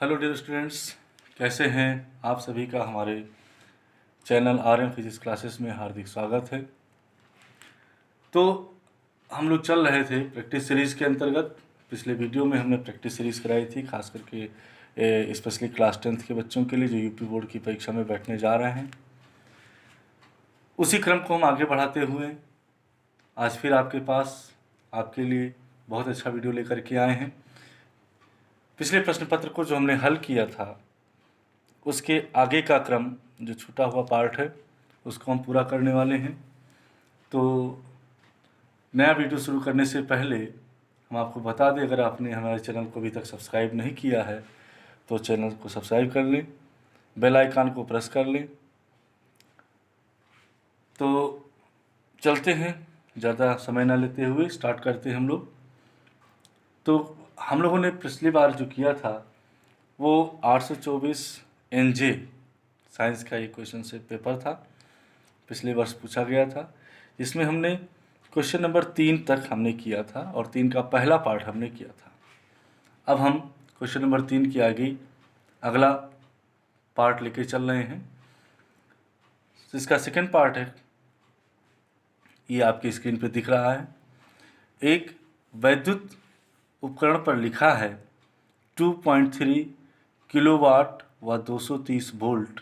Hello dear students, कैसे हैं आप सभी का हमारे चैनल RM फिजिक्स क्लासेस में हार्दिक स्वागत है। तो हम लोग चल रहे थे प्रैक्टिस सीरीज़ के अंतर्गत। पिछले वीडियो में हमने प्रैक्टिस सीरीज़ कराई थी, खास करके स्पेशली क्लास 10th के बच्चों के लिए जो यूपी बोर्ड की परीक्षा में बैठने जा रहे हैं। उसी क्रम को हम आगे बढ़ाते हुए आज फिर आपके पास आपके लिए बहुत अच्छा वीडियो लेकर के आए हैं। पिछले प्रश्न पत्र को जो हमने हल किया था उसके आगे का क्रम जो छूटा हुआ पार्ट है उसको हम पूरा करने वाले हैं। तो नया वीडियो शुरू करने से पहले हम आपको बता दें, अगर आपने हमारे चैनल को अभी तक सब्सक्राइब नहीं किया है तो चैनल को सब्सक्राइब कर लें, बेल आइकन को प्रेस कर लें। तो चलते हैं, ज़्यादा समय ना लेते हुए स्टार्ट करते हैं हम लोग। तो हम लोगों ने पिछली बार जो किया था वो 824 NJ साइंस का एक क्वेश्चन से पेपर था, पिछले वर्ष पूछा गया था। इसमें हमने क्वेश्चन नंबर 3 तक हमने किया था और 3 का पहला पार्ट हमने किया था। अब हम क्वेश्चन नंबर 3 के आगे अगला पार्ट लेके चल रहे हैं। इसका सेकंड पार्ट है, ये आपकी स्क्रीन पे दिख रहा है। एक वैद्युत उपकरण पर लिखा है 2.3 किलोवाट व 230 वोल्ट।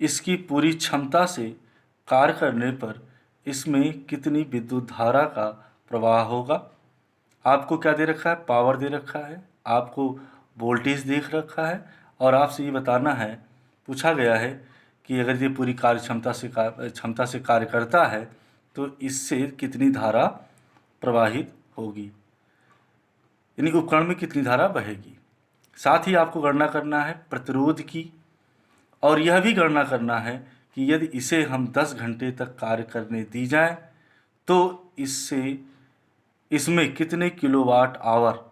इसकी पूरी क्षमता से कार्य करने पर इसमें कितनी विद्युत धारा का प्रवाह होगा। आपको क्या दे रखा है, पावर दे रखा है, आपको वोल्टेज देख रखा है और आपसे ये बताना है, पूछा गया है कि अगर ये पूरी कार्य क्षमता से कार्य करता है तो इससे कितनी धारा प्रवाहित होगी, यानी उपकरण में कितनी धारा बहेगी। साथ ही आपको गणना करना है प्रतिरोध की, और यह भी गणना करना है कि यदि इसे हम 10 घंटे तक कार्य करने दी जाए तो इसमें कितने किलोवाट आवर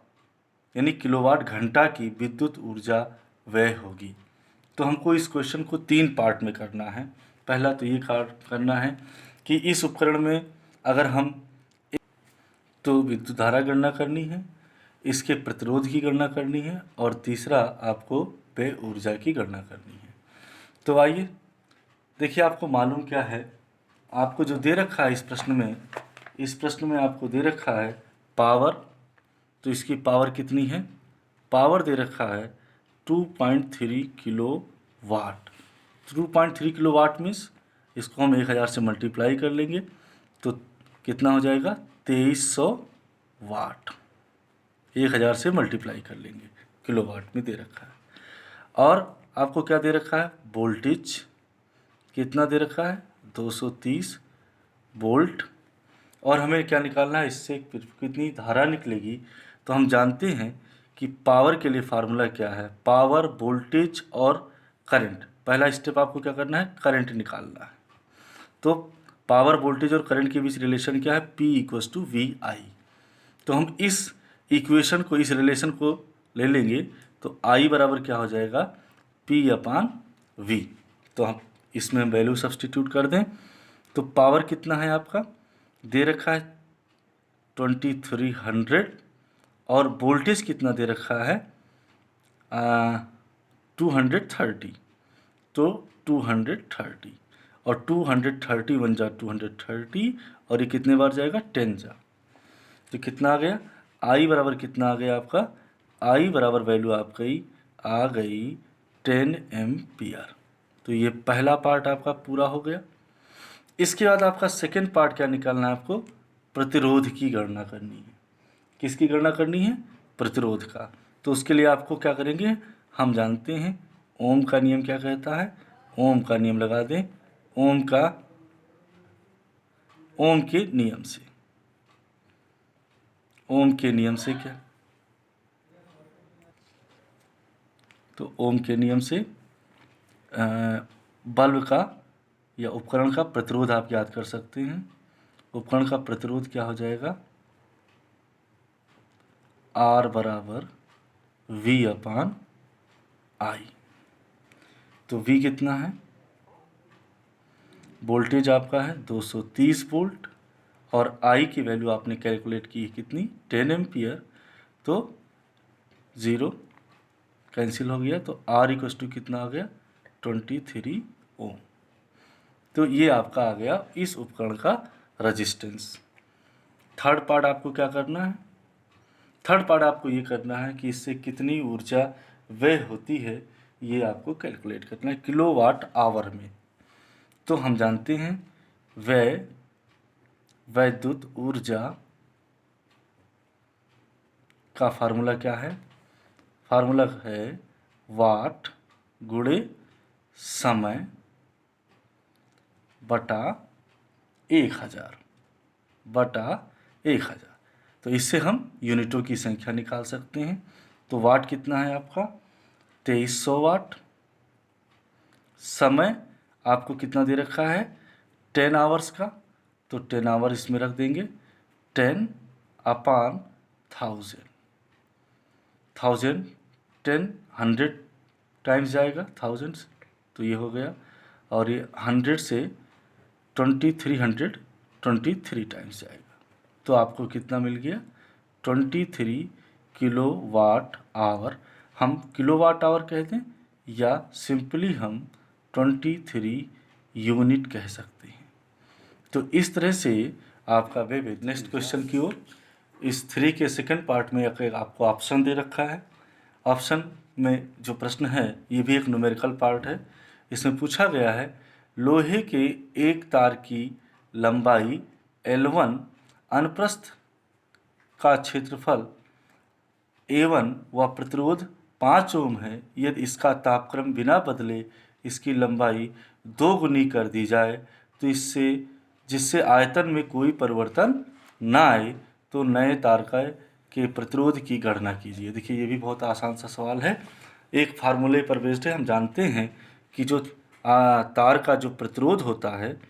यानी किलोवाट घंटा की विद्युत ऊर्जा व्यय होगी। तो हमको इस क्वेश्चन को 3 पार्ट में करना है। पहला तो ये करना है कि इस उपकरण में अगर हम तो विद्युत धारा गणना करनी है, इसके प्रतिरोध की गणना करनी है और तीसरा आपको व्यय ऊर्जा की गणना करनी है। तो आइए देखिए, आपको मालूम क्या है, आपको जो दे रखा है इस प्रश्न में आपको दे रखा है पावर। तो इसकी पावर कितनी है, पावर दे रखा है 2.3 kilowatt. 2.3 kilowatt means इसको हम 1000 से मल्टीप्लाई कर लेंगे तो कितना हो जाएगा 2300 वाट। 1000 से मल्टीप्लाई कर लेंगे, किलो वाट में दे रखा है। और आपको क्या दे रखा है, वोल्टेज कितना दे रखा है 230 वोल्ट। और हमें क्या निकालना है, इससे कितनी धारा निकलेगी। तो हम जानते हैं कि पावर के लिए फार्मूला क्या है, पावर, वोल्टेज और करंट। पहला स्टेप आपको क्या करना है, करंट निकालना है। तो पावर, वोल्टेज और करंट के बीच रिलेशन क्या है, P = VI। तो हम इस इक्वेशन को, इस रिलेशन को ले लेंगे तो I बराबर क्या हो जाएगा, P/V। तो हम इसमें वैल्यू सब्सटीट्यूट कर दें तो पावर कितना है आपका दे रखा है 2300 और वोल्टेज कितना दे रखा है 230। तो 230 और 230 1 जा 230 और ये कितने बार जाएगा 10 जा। तो कितना आ गया, आई बराबर कितना आ गया आपका, आई बराबर वैल्यू आपकी आ गई 10 एम्पियर। तो ये पहला पार्ट आपका पूरा हो गया। इसके बाद आपका सेकेंड पार्ट क्या निकालना है, आपको प्रतिरोध की गणना करनी है। किसकी गणना करनी है, प्रतिरोध का। तो उसके लिए आपको क्या करेंगे, हम जानते हैं ओम का नियम क्या कहता है, ओम का नियम लगा दें। ओम के नियम से, ओम के नियम से क्या, तो ओम के नियम से बल्ब का या उपकरण का प्रतिरोध आप याद कर सकते हैं। उपकरण का प्रतिरोध क्या हो जाएगा, R बराबर V/I। तो V कितना है वोल्टेज आपका है 230 वोल्ट और आई की वैल्यू आपने कैलकुलेट की है कितनी 10 एम्पियर, तो 0 कैंसिल हो गया, तो आर इक्वस टू कितना आ गया 23 ओम। तो ये आपका आ गया इस उपकरण का रजिस्टेंस। थर्ड पार्ट आपको क्या करना है, थर्ड पार्ट आपको ये करना है कि इससे कितनी ऊर्जा व्यय होती है ये आपको कैलकुलेट करना है किलोवाट आवर में। तो हम जानते हैं व्यय वैद्युत ऊर्जा का फार्मूला क्या है, फार्मूला है वाट गुणे समय बटा 1000 बटा 1000। तो इससे हम यूनिटों की संख्या निकाल सकते हैं। तो वाट कितना है आपका 2300 वाट, समय आपको कितना दे रखा है 10 आवर्स का, तो 10 आवर इसमें रख देंगे 10 अपान 1000, 1000 10 100 टाइम्स जाएगा 1000, तो ये हो गया, और ये 100 से 2323 टाइम्स जाएगा, तो आपको कितना मिल गया 23 किलो वाट आवर। हम किलो वाट आवर कहते हैं या सिंपली हम 23 यूनिट कह सकते हैं। तो इस तरह से आपका वे नेक्स्ट क्वेश्चन की ओर। इस 3 के सेकंड पार्ट में आपको ऑप्शन दे रखा है। ऑप्शन में जो प्रश्न है ये भी एक न्यूमेरिकल पार्ट है। इसमें पूछा गया है लोहे के एक तार की लंबाई L1 अनुप्रस्थ का क्षेत्रफल A1 व प्रतिरोध 5 ओम है, यदि इसका तापक्रम बिना बदले इसकी लंबाई 2 गुनी कर दी जाए तो जिससे आयतन में कोई परिवर्तन ना आए, तो नए तार के प्रतिरोध की गणना कीजिए। देखिए ये भी बहुत आसान सा सवाल है, एक फार्मूले पर बेस्ड है। हम जानते हैं कि जो तार का जो प्रतिरोध होता है,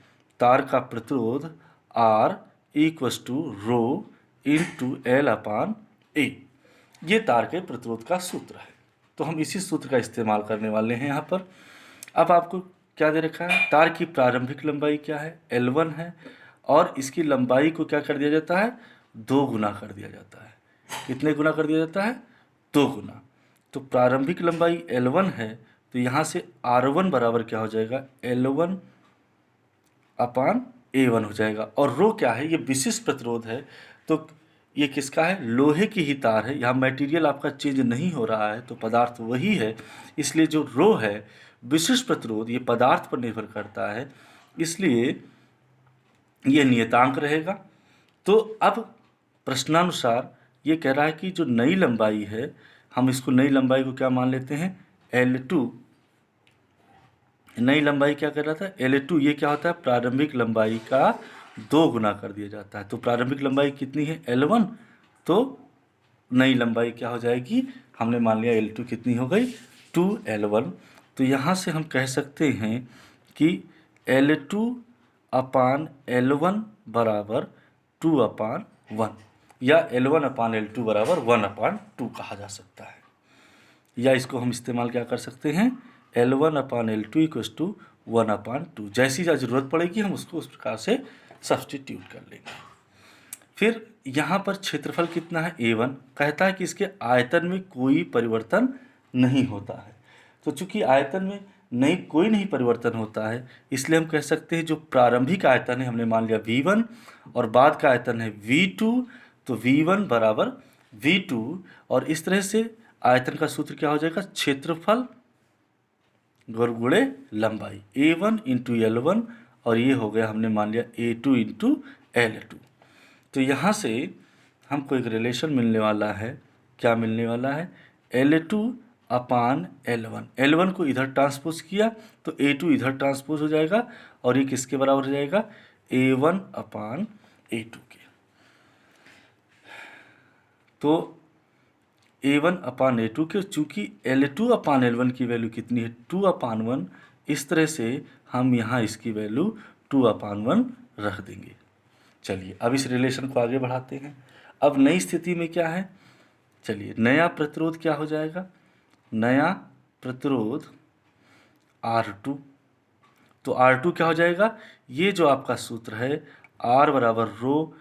तार का प्रतिरोध R equals two rho into L upon A, ये तार के प्रतिरोध का सूत्र है। तो हम इसी सूत्र का इस्तेमाल करने वाले हैं यहाँ पर। अब आपको क्या दे रखा है, तार की प्रारंभिक लंबाई क्या है L1 है, और इसकी लंबाई को क्या कर दिया जाता है 2 गुना कर दिया जाता है। कितने गुना कर दिया जाता है 2 गुना। तो प्रारंभिक लंबाई L1 है, तो यहाँ से R1 बराबर क्या हो जाएगा L1 अपान A1 हो जाएगा। और रो क्या है, ये विशिष्ट प्रतिरोध है, तो ये किसका है लोहे की ही तार है, यहाँ मटेरियल आपका चेंज नहीं हो रहा है, तो पदार्थ वही है, इसलिए जो रो है विशिष्ट प्रतिरोध ये पदार्थ पर निर्भर करता है, इसलिए ये नियतांक रहेगा। तो अब प्रश्नानुसार ये कह रहा है कि जो नई लंबाई है, हम इसको नई लंबाई को क्या मान लेते हैं L2। नई लंबाई क्या कर रहा था L2, ये क्या होता है प्रारंभिक लंबाई का 2 गुना कर दिया जाता है। तो प्रारंभिक लंबाई कितनी है L1, तो नई लंबाई क्या हो जाएगी, हमने मान लिया L2 कितनी हो गई 2L1। तो यहाँ से हम कह सकते हैं कि L2 अपान L1 बराबर 2/1, या L1 अपान L2 बराबर 1/2 कहा जा सकता है। या इसको हम इस्तेमाल क्या कर सकते हैं L1 upon L2 equals to 1/2, जैसी ज़रूरत पड़ेगी हम उसको उस प्रकार से सब्स्टिट्यूट कर लेंगे। फिर यहाँ पर क्षेत्रफल कितना है A1, कहता है कि इसके आयतन में कोई परिवर्तन नहीं होता है। तो चूंकि आयतन में कोई नहीं परिवर्तन होता है, इसलिए हम कह सकते हैं जो प्रारंभिक आयतन है हमने मान लिया V1 और बाद का आयतन है V2, तो V1 बराबर V2, और इस तरह से आयतन का सूत्र क्या हो जाएगा क्षेत्रफल गुणे लंबाई A1 इंटू L1, और ये हो गया हमने मान लिया A2 इंटू L2। तो यहाँ से हमको एक रिलेशन मिलने वाला है, क्या मिलने वाला है L2 अपान L1, L1 को इधर ट्रांसपोज किया तो A2 इधर ट्रांसपोज हो जाएगा, और ये किसके बराबर हो जाएगा A1 अपान A2 के। तो A1 अपान A2 के, चूँकि L2 अपान L1 की वैल्यू कितनी है 2/1, इस तरह से हम यहाँ इसकी वैल्यू 2/1 रख देंगे। चलिए अब इस रिलेशन को आगे बढ़ाते हैं। अब नई स्थिति में क्या है, चलिए नया प्रतिरोध क्या हो जाएगा, नया प्रतिरोध R2, तो R2 क्या हो जाएगा, ये जो आपका सूत्र है R बराबर रो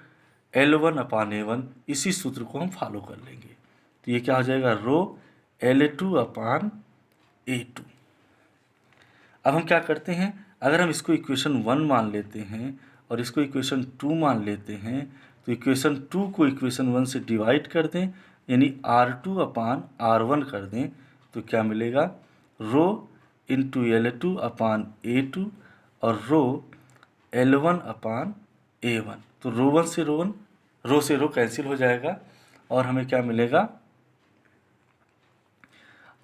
L1/A1, इसी सूत्र को हम फॉलो कर लेंगे। तो ये क्या हो जाएगा, रो L2/A2। अब हम क्या करते हैं, अगर हम इसको इक्वेशन 1 मान लेते हैं और इसको इक्वेशन 2 मान लेते हैं, तो इक्वेशन 2 को इक्वेशन 1 से डिवाइड कर दें, यानी R2/R1 कर दें, तो क्या मिलेगा, रो इंटू L2/A2 और रो L1/A1। तो रो से रो कैंसिल हो जाएगा और हमें क्या मिलेगा,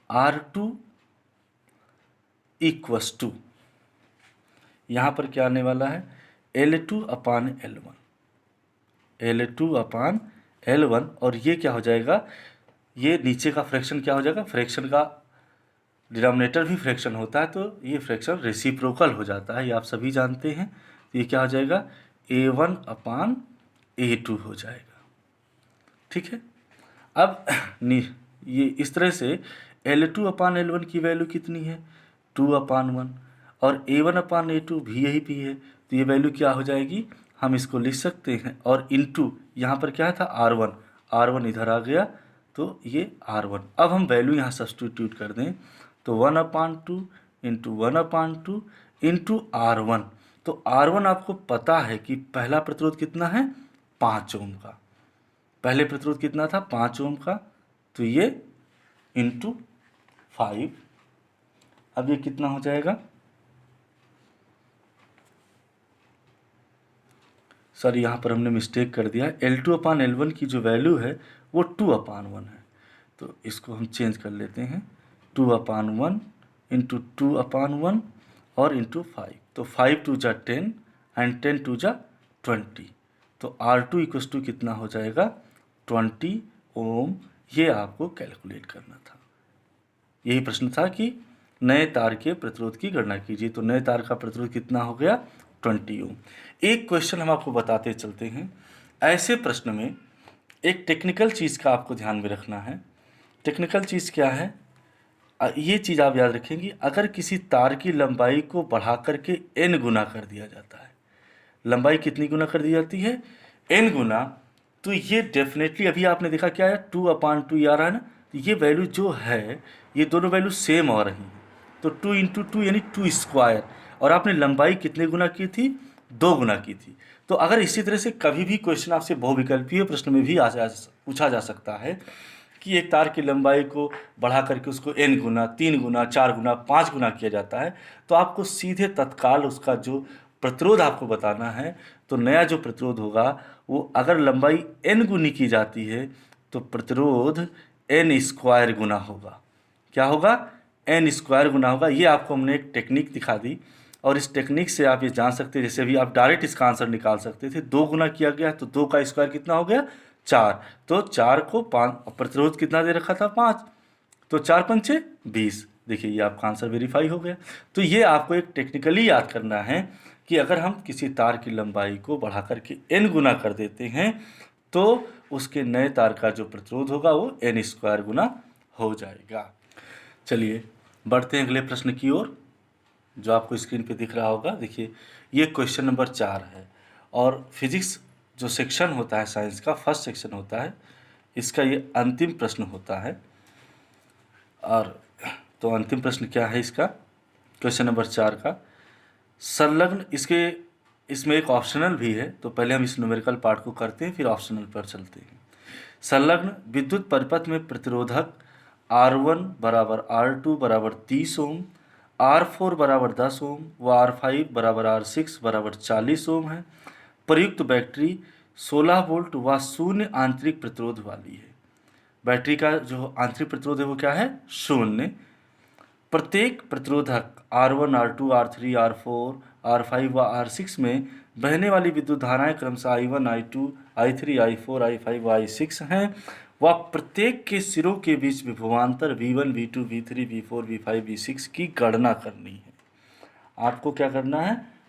R2 इक्वस टू, यहाँ पर क्या आने वाला है, L2/L1, L2/L1, और ये क्या हो जाएगा, ये नीचे का फ्रैक्शन क्या हो जाएगा, फ्रैक्शन का डिनोमिनेटर भी फ्रैक्शन होता है, तो ये फ्रैक्शन रेसिप्रोकल हो जाता है, ये आप सभी जानते हैं। तो ये क्या हो जाएगा, A1/A2 हो जाएगा। ठीक है, अब ये इस तरह से L2/L1 की वैल्यू कितनी है, 2/1, और A1/A2 भी यही भी है, तो ये वैल्यू क्या हो जाएगी, हम इसको लिख सकते हैं, और इनटू यहाँ पर क्या था, R1 इधर आ गया, तो ये R1। अब हम वैल्यू यहाँ सब्स्टिट्यूट कर दें, तो 1/2 इंटू 1/2 इंटू R1। तो R1 आपको पता है कि पहला प्रतिरोध कितना है, 5 ओम का, पहले प्रतिरोध कितना था, 5 ओम का, तो ये इंटू 5। अब ये कितना हो जाएगा, सर यहाँ पर हमने मिस्टेक कर दिया, L2/L1 की जो वैल्यू है वो 2/1 है, तो इसको हम चेंज कर लेते हैं, 2/1 इंटू 2/1 और इंटू 5, तो 5 2 जा 10 एंड 10 2 जा 20, तो R2 इक्वस टू कितना हो जाएगा, 20 ओम। ये आपको कैलकुलेट करना था, यही प्रश्न था कि नए तार के प्रतिरोध की गणना कीजिए, तो नए तार का प्रतिरोध कितना हो गया, 20 ओम। एक क्वेश्चन हम आपको बताते चलते हैं, ऐसे प्रश्न में एक टेक्निकल चीज़ का आपको ध्यान में रखना है। टेक्निकल चीज़ क्या है, ये चीज़ आप याद रखेंगे, अगर किसी तार की लंबाई को बढ़ा करके n गुना कर दिया जाता है, लंबाई कितनी गुना कर दी जाती है, n गुना, तो ये डेफिनेटली अभी आपने देखा क्या है, 2/2 आ रहा है ना, तो ये वैल्यू जो है, ये दोनों वैल्यू सेम आ रही हैं, तो 2 इंटू 2 यानी 2 स्क्वायर, और आपने लंबाई कितने गुना की थी, 2 गुना की थी। तो अगर इसी तरह से कभी भी क्वेश्चन आपसे बहुविकल्पीय प्रश्न में भी पूछा जा सकता है कि एक तार की लंबाई को बढ़ा करके उसको n गुना, 3 गुना, 4 गुना, 5 गुना किया जाता है, तो आपको सीधे तत्काल उसका जो प्रतिरोध आपको बताना है, तो नया जो प्रतिरोध होगा वो अगर लंबाई n गुनी की जाती है तो प्रतिरोध n स्क्वायर गुना होगा। क्या होगा, n स्क्वायर गुना होगा। ये आपको हमने एक टेक्निक दिखा दी, और इस टेक्निक से आप ये जान सकते हैं, जैसे अभी आप डायरेक्ट इसका आंसर निकाल सकते थे, 2 गुना किया गया तो 2 का स्क्वायर कितना हो गया, 4, तो 4 को 5, प्रतिरोध कितना दे रखा था, 5, तो 4 पंचे 20। देखिए ये आपका आंसर वेरीफाई हो गया। तो ये आपको एक टेक्निकली याद करना है कि अगर हम किसी तार की लंबाई को बढ़ा करके n गुना कर देते हैं तो उसके नए तार का जो प्रतिरोध होगा वो n स्क्वायर गुना हो जाएगा। चलिए बढ़ते हैं अगले प्रश्न की ओर, जो आपको स्क्रीन पे दिख रहा होगा। देखिए ये क्वेश्चन नंबर 4 है, और फिजिक्स जो सेक्शन होता है साइंस का, फर्स्ट सेक्शन होता है, इसका ये अंतिम प्रश्न होता है। और तो अंतिम प्रश्न क्या है इसका, क्वेश्चन नंबर 4 का, संलग्न, इसमें एक ऑप्शनल भी है, तो पहले हम इस न्यूमेरिकल पार्ट को करते हैं फिर ऑप्शनल पर चलते हैं। संलग्न विद्युत परिपथ में प्रतिरोधक R1 बराबर R2 बराबर 30 ओम, R4 बराबर 10 ओम व R5 बराबर R6 बराबर 40 ओम है। प्रयुक्त बैटरी 16 वोल्ट व शून्य आंतरिक प्रतिरोध वाली है। बैटरी का जो आंतरिक प्रतिरोध है वो क्या है, 0। प्रत्येक प्रतिरोधक R1, R2, R3, R4, R5 व R6 में बहने वाली विद्युत धाराएं क्रमशः I1, I2, I3, I4, I5 व I6 हैं, व प्रत्येक के सिरों के बीच विभवांतर V1, V2, V3, V4, V5, V6 की गणना करनी है। आपको क्या करना है,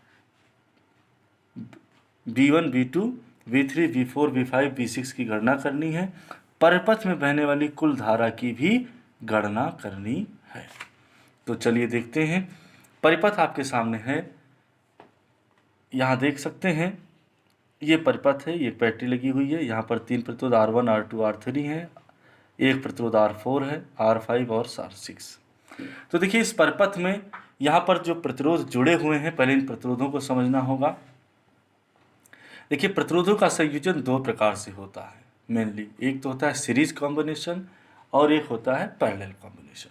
V1, V2, V3, V4, V5, V6 की गणना करनी है। परिपथ में बहने वाली कुल धारा की भी गणना करनी है। तो चलिए देखते हैं। परिपथ आपके सामने है, यहाँ देख सकते हैं ये परिपथ है, ये बैटरी लगी हुई है, यहाँ पर 3 प्रतिरोध R1 R2 R3 हैं, एक प्रतिरोध R4 है, R5 और R6। तो देखिए इस परिपथ में यहाँ पर जो प्रतिरोध जुड़े हुए हैं, पहले इन प्रतिरोधों को समझना होगा। देखिए प्रतिरोधों का संयोजन दो प्रकार से होता है मेनली, एक तो होता है सीरीज कॉम्बिनेशन और एक होता है पैरेलल कॉम्बिनेशन।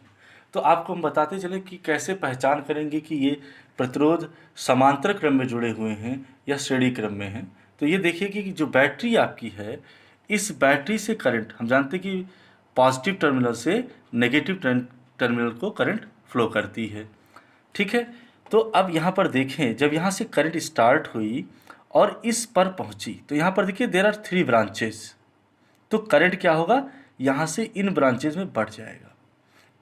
तो आपको हम बताते चले कि कैसे पहचान करेंगे कि ये प्रतिरोध समांतर क्रम में जुड़े हुए हैं या श्रेणी क्रम में हैं। तो ये देखिए कि जो बैटरी आपकी है, इस बैटरी से करंट, हम जानते हैं कि पॉजिटिव टर्मिनल से नेगेटिव टर्मिनल को करंट फ्लो करती है, ठीक है। तो अब यहाँ पर देखें, जब यहाँ से करंट स्टार्ट हुई और इस पर पहुँची, तो यहाँ पर देखिए देयर आर 3 ब्रांचेस, तो करंट क्या होगा, यहाँ से इन ब्रांचेज में बढ़ जाएगा।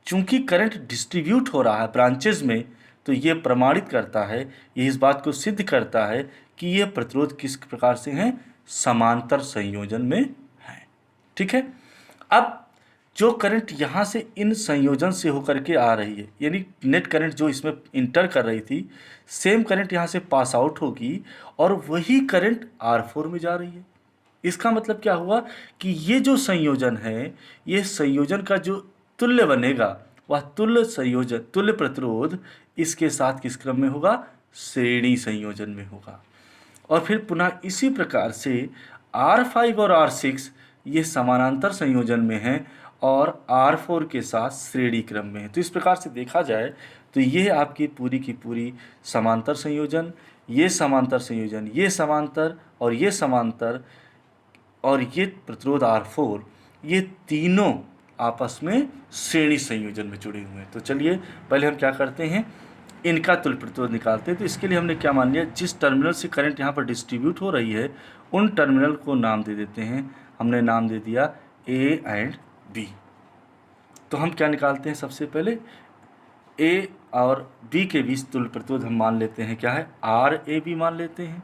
चूंकि करंट डिस्ट्रीब्यूट हो रहा है ब्रांचेज में, तो ये प्रमाणित करता है, ये इस बात को सिद्ध करता है कि ये प्रतिरोध किस प्रकार से हैं, समांतर संयोजन में है, ठीक है। अब जो करंट यहाँ से इन संयोजन से होकर के आ रही है, यानी नेट करंट जो इसमें इंटर कर रही थी, सेम करंट यहाँ से पास आउट होगी और वही करंट R4 में जा रही है। इसका मतलब क्या हुआ कि ये जो संयोजन है, ये संयोजन का जो तुल्य बनेगा, वह तुल्य संयोजन, तुल्य प्रतिरोध इसके साथ किस क्रम में होगा, श्रेणी संयोजन में होगा। और फिर पुनः इसी प्रकार से R5 और R6 ये समानांतर संयोजन में हैं और R4 के साथ श्रेणी क्रम में है। तो इस प्रकार से देखा जाए तो ये आपकी पूरी की पूरी समांतर संयोजन, ये समांतर संयोजन, ये समांतर और ये समांतर और ये प्रतिरोध R4, ये तीनों आपस में श्रेणी संयोजन में जुड़े हुए हैं। तो चलिए पहले हम क्या करते हैं, इनका तुल्य प्रतिरोध निकालते हैं। तो इसके लिए हमने क्या मान लिया, जिस टर्मिनल से करंट यहाँ पर डिस्ट्रीब्यूट हो रही है उन टर्मिनल को नाम दे देते हैं। हमने नाम दे दिया A एंड B। तो हम क्या निकालते हैं, सबसे पहले A और B के बीच तुल्य प्रतिरोध हम मान लेते हैं क्या है, RAB मान लेते हैं।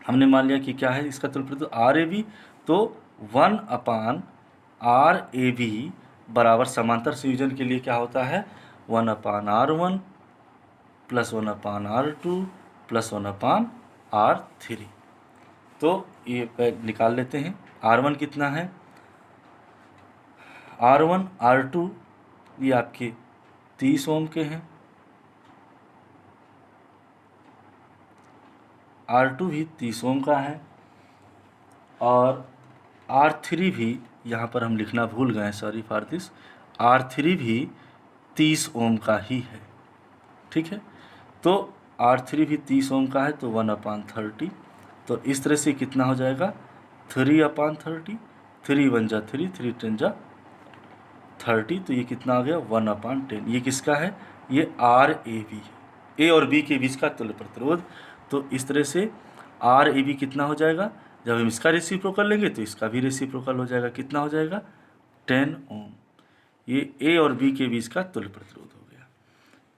हमने मान लिया कि क्या है इसका तुल्य प्रतिरोध RAB, तो 1/RAB बराबर समांतर संयोजन के लिए क्या होता है, 1/R1 plus 1/R2 plus 1/R3। तो ये निकाल लेते हैं। R1 कितना है, R1 R2 ये आपके 30 ओम के हैं, R2 भी 30 ओम का है और R3 भी, यहाँ पर हम लिखना भूल गए, सॉरी फॉर दिस, R3 भी 30 ओम का ही है, ठीक है। तो R3 भी 30 ओम का है, तो 1/30। तो इस तरह से कितना हो जाएगा, 3/30, 3 1 जा 3, 3 10 जा 30, तो ये कितना आ गया 1/10। ये किसका है, ये RAB है, A और B के बीच का तुल्य प्रतिरोध। तो इस तरह से RAB कितना हो जाएगा, जब हम इसका रेसिप्रोकल लेंगे तो इसका भी रेसिप्रोकल हो जाएगा, कितना हो जाएगा 10 ओम। ये A और B के बीच का तुल्य प्रतिरोध हो गया।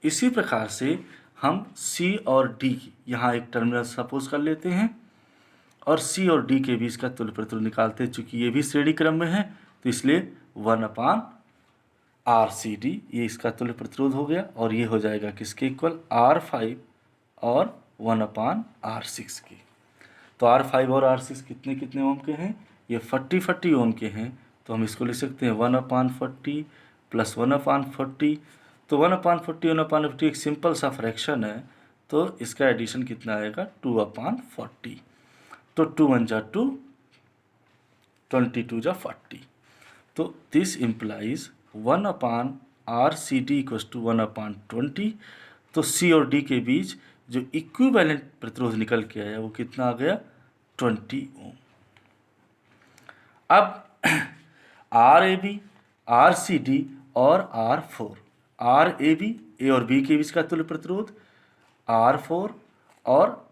इसी प्रकार से हम C और D, यहाँ एक टर्मिनल सपोज कर लेते हैं और C और D के बीच का तुल्य प्रतिरोध निकालते हैं। चूँकि ये भी श्रेणी क्रम में है तो इसलिए 1/RCD ये इसका तुल्य प्रतिरोध हो गया और ये हो जाएगा किसके इक्वल, R5 और 1/R6 के। तो R5 और R6 कितने कितने ओम के हैं, ये 40 ओम के हैं। तो हम इसको लिख सकते हैं 1/40 प्लस 1/40। तो 1/40 1/40 एक सिंपल सा फ्रैक्शन है, तो इसका एडिशन कितना आएगा 2/40। तो 2 1 जा 2, 22 जा 40। तो this implies 1/RCD equals to 1/20। तो C और D के बीच जो इक्विवेलेंट प्रतिरोध निकल के आया वो कितना आ गया 20 ओम। अब RAB, RCD और R4, RAB A और B के बीच का तुल्य प्रतिरोध, R4 और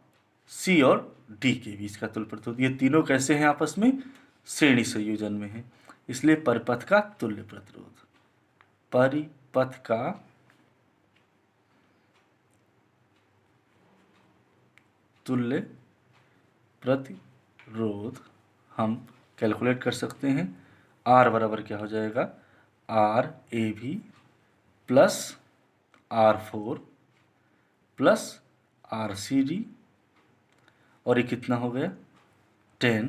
C और D के बीच का तुल्य प्रतिरोध, ये तीनों कैसे हैं आपस में, श्रेणी संयोजन में है। इसलिए परिपथ का तुल्य प्रतिरोध, परिपथ का तुल्य प्रतिरोध हम कैलकुलेट कर सकते हैं। R बराबर क्या हो जाएगा, RAB plus R4 plus RCD और ये कितना हो गया 10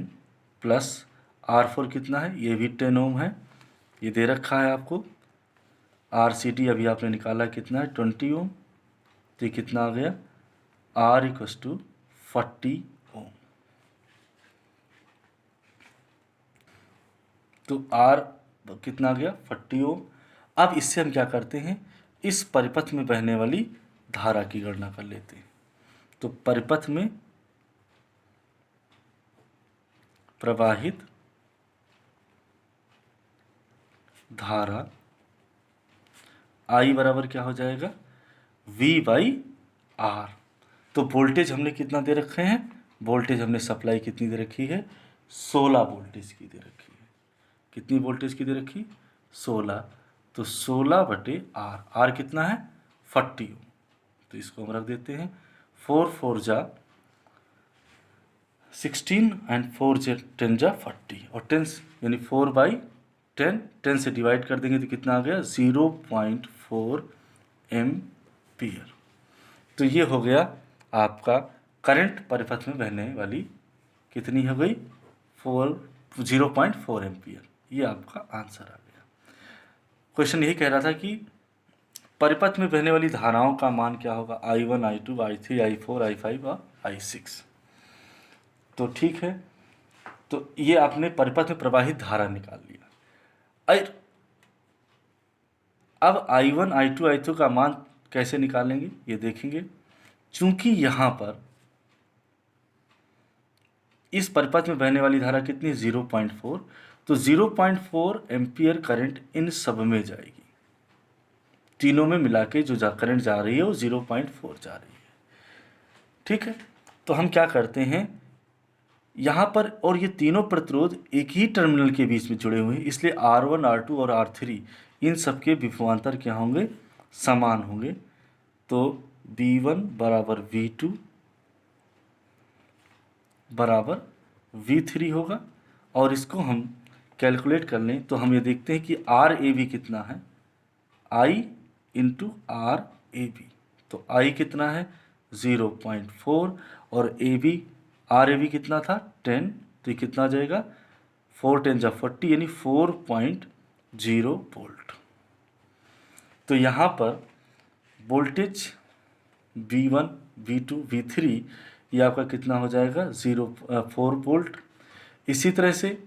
प्लस R4 कितना है, ये भी 10 ओम है, ये दे रखा है आपको। RCD अभी आपने निकाला कितना है 20 ओम, तो ये कितना आ गया R इक्वस टू 40 ओम। तो R कितना आ गया 40 ओम। अब इससे हम क्या करते हैं, इस परिपथ में बहने वाली धारा की गणना कर लेते हैं। तो परिपथ में प्रवाहित धारा I बराबर क्या हो जाएगा V/R। तो वोल्टेज हमने कितना दे रखे हैं, वोल्टेज हमने सप्लाई कितनी दे रखी है 16 वोल्टेज की दे रखी है। कितनी वोल्टेज की दे रखी 16। तो 16/R, R कितना है 40 ओम। तो इसको हम रख देते हैं 4 4 जा 16 एंड 4 10 जा 40 और 10 यानी 4/10, 10 से डिवाइड कर देंगे तो कितना आ गया 0.4 एम्पियर। तो ये हो गया आपका करंट परिपथ में बहने वाली कितनी हो गई 0.4 एम्पियर। ये आपका आंसर आ गया। क्वेश्चन यही कह रहा था कि परिपथ में बहने वाली धाराओं का मान क्या होगा I1 I2 I3 I4 I5 और I6। तो ठीक है, तो ये आपने परिपथ में प्रवाहित धारा निकाल लिया। अब I1 I2 I3 का मान कैसे निकालेंगे ये देखेंगे। चूंकि यहाँ पर इस परिपथ में बहने वाली धारा कितनी 0.4, तो 0.4 एम्पियर करंट इन सब में जाएगी, तीनों में मिला के जो करंट जा रही है वो 0.4 जा रही है। ठीक है, तो हम क्या करते हैं यहाँ पर, और ये तीनों प्रतिरोध एक ही टर्मिनल के बीच में जुड़े हुए हैं, इसलिए R1 R2 और R3 इन सब के विभवांतर क्या होंगे समान होंगे। तो V1 बराबर V2 बराबर V3 होगा। और इसको हम कैलकुलेट कर लें तो हम ये देखते हैं कि RAB कितना है I इंटू RAB। तो I कितना है 0.4 और RAB कितना था 10, तो ये कितना आ जाएगा 4 10 जा 40 यानी 4.0 वोल्ट। तो यहाँ पर वोल्टेज V1 V2 V3 ये आपका कितना हो जाएगा 4 वोल्ट। इसी तरह से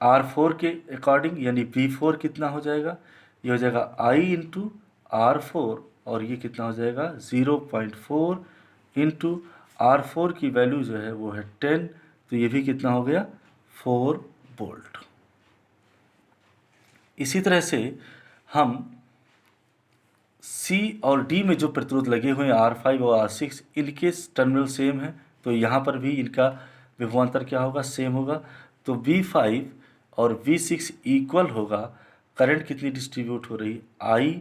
R4 के अकॉर्डिंग यानी V4 कितना हो जाएगा, ये हो जाएगा I इंटू R4 और ये कितना हो जाएगा 0.4 इंटू R4 की वैल्यू जो है वो है 10, तो ये भी कितना हो गया 4 वोल्ट। इसी तरह से हम C और D में जो प्रतिरोध लगे हुए हैं R5 और R6 इनके टर्मिनल सेम है, तो यहाँ पर भी इनका विभवांतर क्या होगा सेम होगा। तो V5 और V6 इक्वल होगा, करंट कितनी डिस्ट्रीब्यूट हो रही I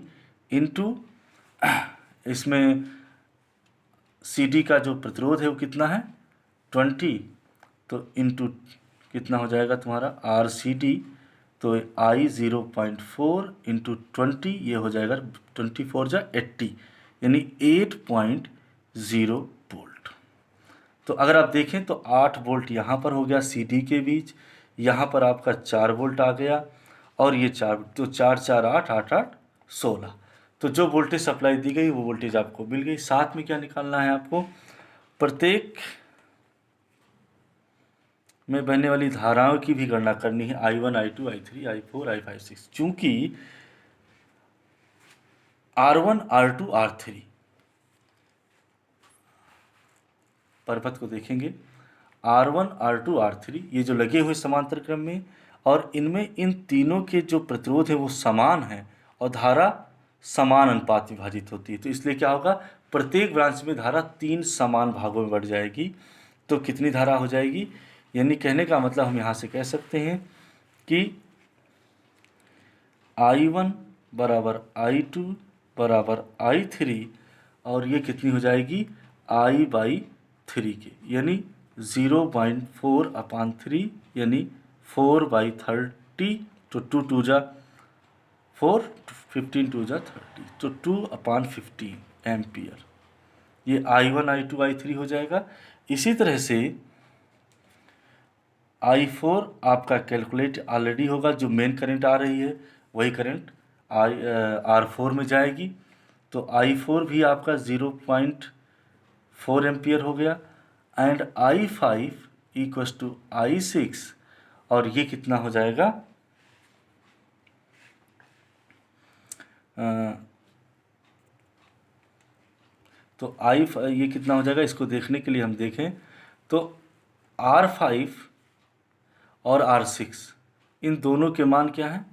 इंटू इसमें CD का जो प्रतिरोध है वो कितना है 20, तो इंटू कितना हो जाएगा तुम्हारा RCD, तो I 0.4 इंटू 20 ये हो जाएगा 24 जा 80 यानी 8.0 वोल्ट। तो अगर आप देखें तो 8 वोल्ट यहाँ पर हो गया CD के बीच, यहाँ पर आपका 4 वोल्ट आ गया और ये 4, तो 4 4 8 8 8 16। तो जो वोल्टेज सप्लाई दी गई वो वोल्टेज आपको मिल गई। साथ में क्या निकालना है आपको, प्रत्येक में बहने वाली धाराओं की भी गणना करनी है I1 I2 I3 I4 I5 6। चूंकि R1 R2 R3 परिपथ को देखेंगे R1 R2 R3 ये जो लगे हुए समांतर क्रम में, और इनमें इन तीनों के जो प्रतिरोध है वो समान है और धारा समान अनुपात विभाजित होती है। तो इसलिए क्या होगा प्रत्येक ब्रांच में धारा 3 समान भागों में बढ़ जाएगी। तो कितनी धारा हो जाएगी, यानी कहने का मतलब हम यहाँ से कह सकते हैं कि I1 बराबर I2 बराबर I3 और ये कितनी हो जाएगी I/3 के, यानी 0.4/3 यानी 4/30, तो 2 2 जा 4 15 2 जा 30, तो 2/15 एम्पियर ये I1 I2 I3 हो जाएगा। इसी तरह से I4 आपका कैलकुलेट ऑलरेडी होगा, जो मेन करंट आ रही है वही करंट R4 में जाएगी। तो I4 भी आपका 0.4 एम्पियर हो गया। And I5 equals to I6, और ये कितना हो जाएगा, तो ये कितना हो जाएगा, इसको देखने के लिए हम देखें तो R5 और R6 इन दोनों के मान क्या हैं,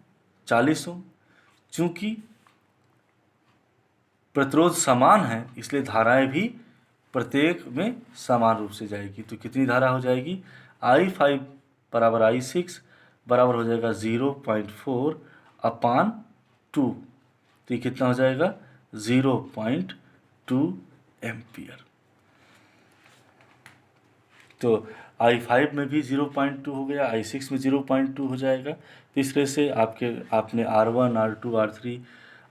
40 ओम। चूँकि प्रतिरोध समान है इसलिए धाराएं भी प्रत्येक में समान रूप से जाएगी। तो कितनी धारा हो जाएगी, I5 बराबर I6 बराबर हो जाएगा 0.4/2। तो ये कितना हो जाएगा, 0.2 एम्पियर। तो I5 में भी 0.2 हो गया, I6 में 0.2 हो जाएगा। तो इस तरह से आपने R1 R2 R3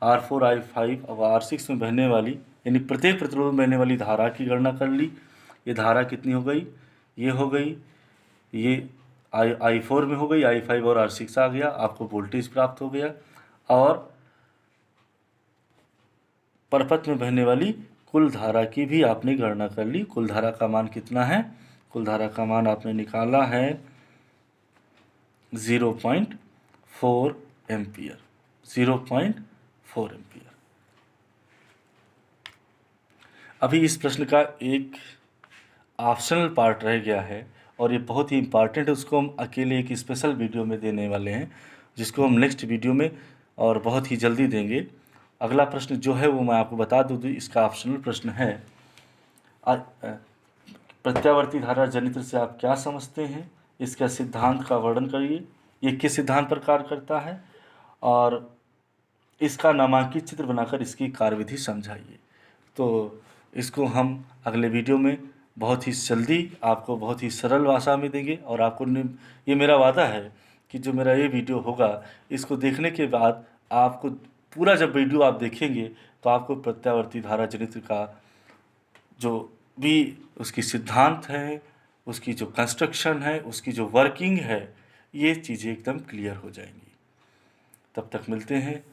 R4 I5 और R6 में बहने वाली, यानी प्रत्येक प्रतिरोध में बहने वाली धारा की गणना कर ली। ये धारा कितनी हो गई, ये हो गई, ये I4 में हो गई, I5 और R6 आ गया, आपको वोल्टेज प्राप्त हो गया। और परपथ में बहने वाली कुल धारा की भी आपने गणना कर ली। कुल धारा का मान कितना है, कुल धारा का मान आपने निकाला है 0.4 एम्पियर, 0.4 एम्पियर। अभी इस प्रश्न का एक ऑप्शनल पार्ट रह गया है और ये बहुत ही इम्पॉर्टेंट है, उसको हम अकेले एक स्पेशल वीडियो में देने वाले हैं, जिसको हम नेक्स्ट वीडियो में और बहुत ही जल्दी देंगे। अगला प्रश्न जो है वो मैं आपको बता दूँ, इसका ऑप्शनल प्रश्न है, प्रत्यावर्ती धारा जनित्र से आप क्या समझते हैं, इसका सिद्धांत का वर्णन करिए, ये किस सिद्धांत पर कार्य करता है, और इसका नामांकित चित्र बनाकर इसकी कार्यविधि समझाइए। तो इसको हम अगले वीडियो में बहुत ही जल्दी आपको बहुत ही सरल भाषा में देंगे। और आपको ये मेरा वादा है कि जो मेरा ये वीडियो होगा, इसको देखने के बाद आपको पूरा जब वीडियो आप देखेंगे तो आपको प्रत्यावर्ती धारा जनित्र का जो भी उसकी सिद्धांत है, उसकी जो कंस्ट्रक्शन है, उसकी जो वर्किंग है, ये चीज़ें एकदम क्लियर हो जाएंगी। तब तक मिलते हैं।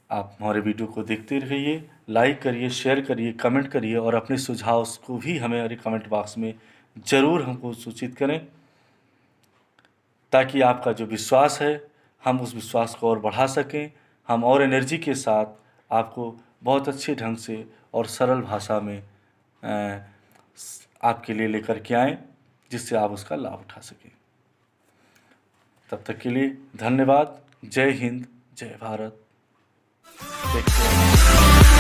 आप हमारे वीडियो को देखते रहिए, लाइक करिए, शेयर करिए, कमेंट करिए, और अपने सुझाव को भी हमारे कमेंट बॉक्स में ज़रूर हमको सूचित करें, ताकि आपका जो विश्वास है हम उस विश्वास को और बढ़ा सकें। हम और एनर्जी के साथ आपको बहुत अच्छे ढंग से और सरल भाषा में आपके लिए लेकर के आएँ, जिससे आप उसका लाभ उठा सकें। तब तक के लिए धन्यवाद। जय हिंद, जय भारत। Take care.